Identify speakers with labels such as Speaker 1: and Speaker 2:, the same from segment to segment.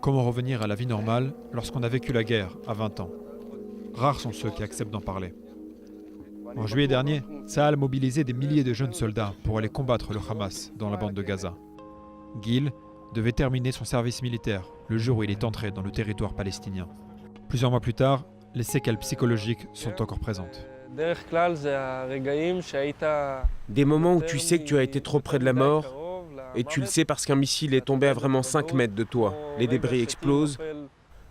Speaker 1: Comment revenir à la vie normale lorsqu'on a vécu la guerre à 20 ans? Rares sont ceux qui acceptent d'en parler. En juillet dernier, Tsahal mobilisait des milliers de jeunes soldats pour aller combattre le Hamas dans la bande de Gaza. Gil devait terminer son service militaire le jour où il est entré dans le territoire palestinien. Plusieurs mois plus tard, les séquelles psychologiques sont encore présentes.
Speaker 2: Des moments où tu sais que tu as été trop près de la mort, et tu le sais parce qu'un missile est tombé à vraiment 5 mètres de toi. Les débris explosent,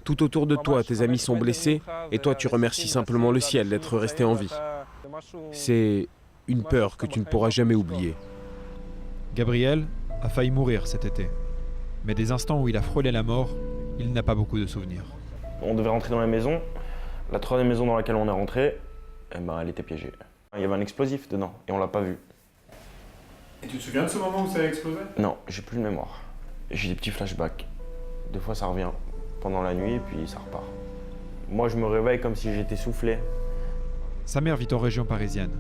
Speaker 2: tout autour de toi, tes amis sont blessés, et toi tu remercies simplement le ciel d'être resté en vie. C'est une peur que tu ne pourras jamais oublier.
Speaker 1: Gabriel a failli mourir cet été. Mais des instants où il a frôlé la mort, il n'a pas beaucoup de souvenirs.
Speaker 3: On devait rentrer dans la maison. La troisième maison dans laquelle on est rentré, elle était piégée. Il y avait un explosif dedans et on l'a pas vu.
Speaker 4: Et tu te souviens de ce moment où ça a explosé?
Speaker 3: Non, j'ai plus de mémoire. J'ai des petits flashbacks. Des fois ça revient pendant la nuit et puis ça repart. Moi je me réveille comme si j'étais soufflé.
Speaker 1: Sa mère vit en région parisienne.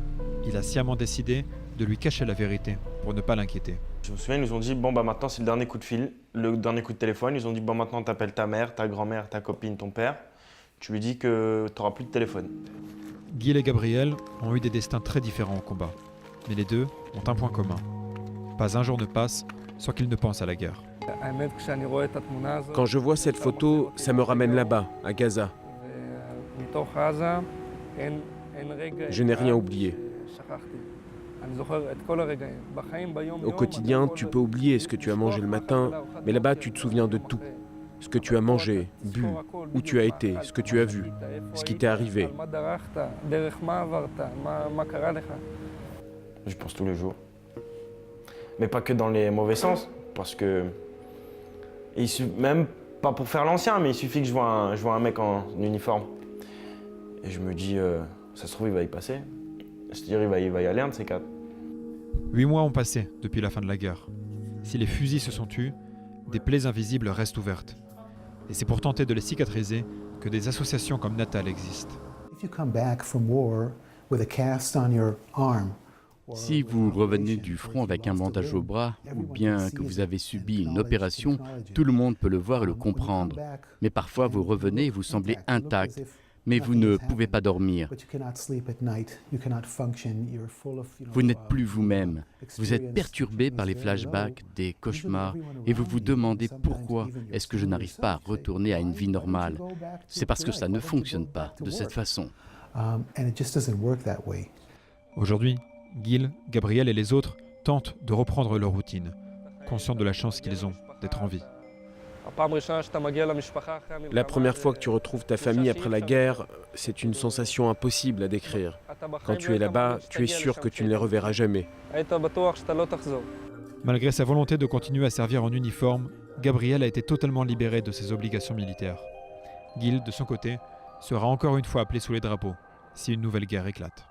Speaker 1: Il a sciemment décidé de lui cacher la vérité pour ne pas l'inquiéter.
Speaker 3: Je me souviens, ils nous ont dit bon bah maintenant c'est le dernier coup de fil, le dernier coup de téléphone. Ils ont dit bon maintenant t'appelles ta mère, ta grand-mère, ta copine, ton père. Tu lui dis que t'auras plus de téléphone.
Speaker 1: Gil et Gabriel ont eu des destins très différents au combat. Mais les deux ont un point commun. Pas un jour ne passe sans qu'ils ne pensent à la guerre.
Speaker 2: Quand je vois cette photo, ça me ramène là-bas, à Gaza. Je n'ai rien oublié. Au quotidien, tu peux oublier ce que tu as mangé le matin, mais là-bas, tu te souviens de tout. Ce que tu as mangé, bu, où tu as été, ce que tu as vu, ce qui t'est arrivé.
Speaker 3: Je pense tous les jours. Mais pas que dans les mauvais sens, parce que... Même pas pour faire l'ancien, mais il suffit que je vois un mec en uniforme. Et je me dis, ça se trouve, il va y passer. C'est-à-dire, il va y aller un de ces quatre.
Speaker 1: 8 mois ont passé depuis la fin de la guerre. Si les fusils se sont tus, des plaies invisibles restent ouvertes. Et c'est pour tenter de les cicatriser que des associations comme Natal existent.
Speaker 5: Si vous revenez du front avec un bandage au bras, ou bien que vous avez subi une opération, tout le monde peut le voir et le comprendre. Mais parfois vous revenez et vous semblez intact, mais vous ne pouvez pas dormir. Vous n'êtes plus vous-même. Vous êtes perturbé par les flashbacks, des cauchemars, et vous vous demandez pourquoi est-ce que je n'arrive pas à retourner à une vie normale. C'est parce que ça ne fonctionne pas de cette façon.
Speaker 1: Aujourd'hui, Gil, Gabriel et les autres tentent de reprendre leur routine, conscients de la chance qu'ils ont d'être en vie.
Speaker 2: La première fois que tu retrouves ta famille après la guerre, c'est une sensation impossible à décrire. Quand tu es là-bas, tu es sûr que tu ne les reverras jamais.
Speaker 1: Malgré sa volonté de continuer à servir en uniforme, Gabriel a été totalement libéré de ses obligations militaires. Gil, de son côté, sera encore une fois appelé sous les drapeaux si une nouvelle guerre éclate.